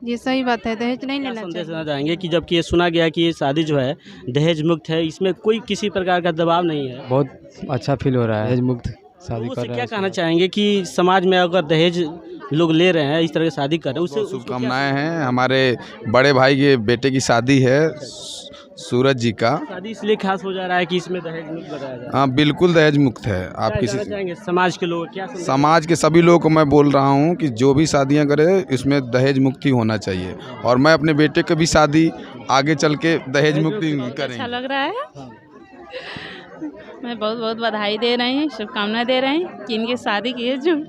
ये सही बात है, दहेज नहीं क्या लेना संदेश चाहिए। देना चाहेंगे कि जबकि ये सुना गया कि ये शादी जो है दहेज मुक्त है, इसमें कोई किसी प्रकार का दबाव नहीं है। बहुत अच्छा फील हो रहा है, दहेज मुक्त शादी लोगों कर से रहे क्या हैं। कहना चाहेंगे कि समाज में अगर दहेज लोग ले रहे हैं, इस तरह की शादी कर रहे हैं, उससे बहुत उसको क्या शुभकामनाएं हैं। हमारे बड़े भाई के बेटे की शादी है, सूरज जी का। शादी इसलिए खास हो जा रहा है कि इसमें दहेज मुक्त बताया जा रहा है। हाँ, बिल्कुल दहेज मुक्त है। आप क्या किसी कहना चाहेंगे समाज के लोग क्या संदेश- समाज के सभी लोगों को मैं बोल रहा हूँ कि जो भी शादियाँ करें इसमें दहेज मुक्ति होना चाहिए, और मैं अपने बेटे की भी शादी आगे चल के दहेज मुक्ति अच्छा करेंगे। लग रहा है। मैं बहुत बहुत बधाई दे रही हूँ, शुभकामनाएं दे रही हूँ कि इनकी शादी की है जो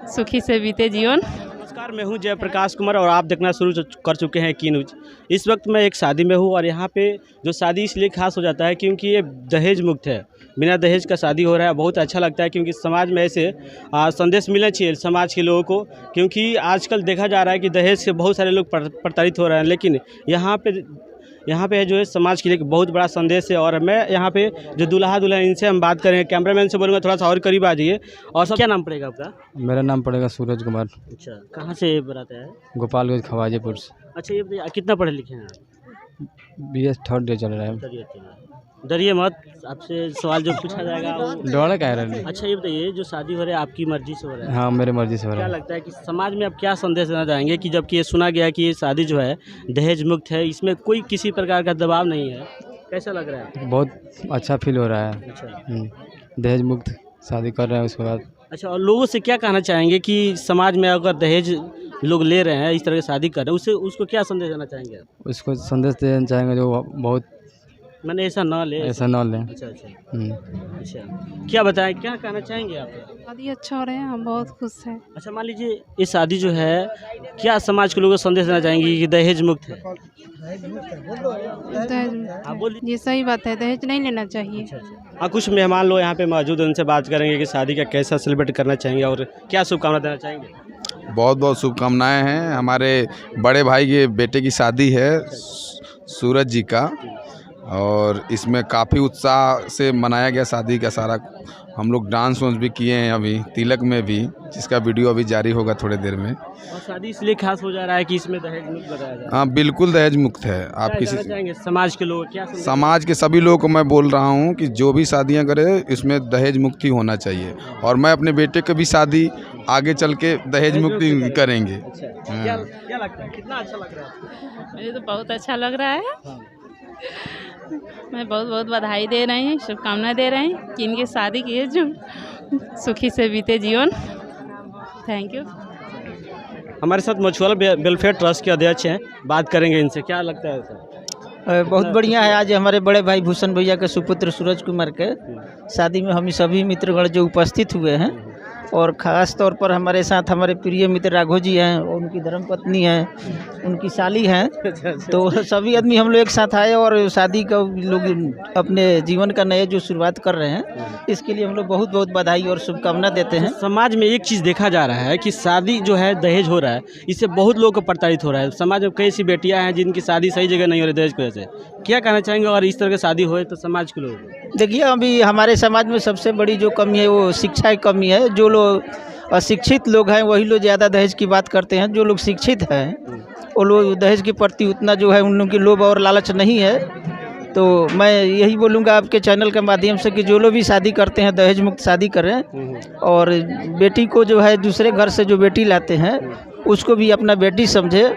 सुखी से बीते जीवन। नमस्कार, मैं हूं जयप्रकाश कुमार और आप देखना शुरू कर चुके हैं की न्यूज। इस वक्त मैं एक शादी में हूं और यहाँ पे जो शादी इसलिए खास हो जाता है क्योंकि ये दहेज मुक्त है, बिना दहेज का शादी हो रहा है। बहुत अच्छा लगता है क्योंकि समाज में ऐसे संदेश मिलना चाहिए समाज के लोगों को, क्योंकि आजकल देखा जा रहा है कि दहेज से बहुत सारे लोग प्रताड़ित हो रहे हैं। लेकिन यहाँ पे जो है समाज के लिए एक बहुत बड़ा संदेश है। और मैं यहाँ पे जो दूल्हा दुल्हन इनसे हम बात करेंगे, कैमरामैन से बोलूँगा थोड़ा सा और करीब आ जाइए। और सब क्या नाम पड़ेगा आपका? मेरा नाम पड़ेगा सूरज कुमार, अच्छा, कहाँ से बराता है? गोपालगंज खवाजेपुर से। अच्छा, ये बताइए कितना पढ़े लिखे हैं आप? BS थर्ड ईयर चल रहा है। चलिए डरिए मत, आपसे सवाल जो पूछा जाएगा वो। डोड़ा कह रहे हैं। अच्छा, ये बताइए जो शादी हो रहा है आपकी मर्जी से हो रहा है? हाँ, मेरे मर्जी से हो क्या रहा है। लगता है कि समाज में आप क्या संदेश देना चाहेंगे कि जबकि ये सुना गया कि ये शादी जो है दहेज मुक्त है, इसमें कोई किसी प्रकार का दबाव नहीं है, कैसा लग रहा है? बहुत अच्छा फील हो रहा है। अच्छा दहेज मुक्त शादी कर रहे हैं उसके बाद। अच्छा, और लोगों से क्या कहना चाहेंगे कि समाज में अगर दहेज लोग ले रहे हैं, इस तरह की शादी कर रहे हैं, उसको क्या संदेश देना चाहेंगे आप? उसको संदेश देना चाहेंगे जो बहुत मैंने ऐसा ना ले। ऐसा ना लें। अच्छा अच्छा, क्या बताएं, क्या कहना चाहेंगे आप? शादी अच्छा हो रहे हैं, हम बहुत खुश हैं। अच्छा, मान लीजिए ये शादी जो है, क्या समाज के लोगों को संदेश देना चाहेंगे कि दहेज मुक्त है? आप बोलिए। ये सही बात है, दहेज नहीं लेना चाहिए। हाँ, कुछ मेहमान लोग यहाँ पे मौजूद हैं, उनसे बात करेंगे कि शादी का कैसा सेलिब्रेट करना चाहेंगे और क्या शुभकामना देना चाहेंगे। बहुत बहुत शुभकामनाएं हैं। हमारे बड़े भाई के बेटे की शादी है, सूरज जी का, और इसमें काफ़ी उत्साह से मनाया गया शादी का सारा। हम लोग डांस वांस भी किए हैं अभी तिलक में भी, जिसका वीडियो अभी जारी होगा थोड़ी देर में। और शादी इसलिए खास हो जा रहा है कि इसमें दहेज मुक्त बताया जा रहा है। हाँ, बिल्कुल दहेज मुक्त है। आप क्या किसी कहना चाहेंगे समाज के लोग क्या संदेश- समाज के सभी लोगों को मैं बोल रहा हूँ कि जो भी शादियाँ करें इसमें दहेज मुक्ति होना चाहिए, और मैं अपने बेटे की भी शादी आगे चल के दहेज मुक्ति करेंगे। अच्छा, क्या लगता है, कितना अच्छा लग रहा है? मुझे तो बहुत अच्छा लग रहा है। मैं बहुत बहुत बधाई दे रही हूँ, शुभकामनाएं दे रही हूँ कि इनकी शादी की है जो सुखी से बीते जीवन। Thank you. हमारे साथ मछुआरा वेलफेयर ट्रस्ट के अध्यक्ष हैं, बात करेंगे इनसे। क्या लगता है सर? बहुत बढ़िया है। आज हमारे बड़े भाई भूषण भैया के सुपुत्र सूरज कुमार के शादी में हम सभी मित्रगण जो उपस्थित हुए हैं, और ख़ास तौर पर हमारे साथ हमारे प्रिय मित्र राघव जी हैं, और उनकी धर्मपत्नी हैं, उनकी साली हैं। तो सभी आदमी हम लोग एक साथ आए और शादी का लोग अपने जीवन का नया जो शुरुआत कर रहे हैं, इसके लिए हम लोग बहुत बहुत बधाई और शुभकामना देते हैं। समाज में एक चीज़ देखा जा रहा है कि शादी जो है दहेज हो रहा है, इससे बहुत लोग को प्रताड़ित हो रहा है। समाज में कई सी बेटियां हैं जिनकी शादी सही जगह नहीं हो रही दहेज की वजह से। क्या कहना चाहेंगे और इस तरह की शादी होए तो समाज के लोग? देखिए, अभी हमारे समाज में सबसे बड़ी जो कमी है वो शिक्षा की कमी है। जो लोग अशिक्षित लोग हैं वही लोग ज़्यादा दहेज की बात करते हैं। जो लोग शिक्षित हैं वो लोग दहेज के प्रति उतना जो है उन लोगों की लोभ और लालच नहीं है। तो मैं यही बोलूँगा आपके चैनल के माध्यम से कि जो लोग भी शादी करते हैं दहेज मुक्त शादी करें, और बेटी को जो है दूसरे घर से जो बेटी लाते हैं उसको भी अपना बेटी समझे।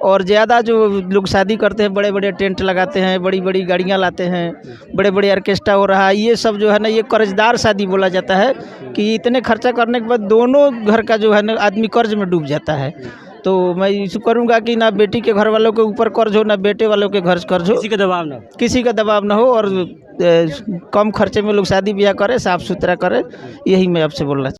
और ज़्यादा जो लोग शादी करते हैं, बड़े बड़े टेंट लगाते हैं, बड़ी बड़ी गाड़ियाँ लाते हैं, बड़े बड़े ऑर्केस्ट्रा हो रहा है, ये सब जो है ना, ये कर्जदार शादी बोला जाता है कि इतने खर्चा करने के बाद दोनों घर का जो है ना आदमी कर्ज में डूब जाता है। तो मैं इस करूँगा कि ना बेटी के घर वालों के ऊपर कर्ज हो, ना बेटे वालों के घर कर्ज हो, किसी का दबाव ना हो। किसी का दबाव ना हो, और कम खर्चे में लोग शादी ब्याह करें, साफ़ सुथरा करें। यही मैं आपसे बोलना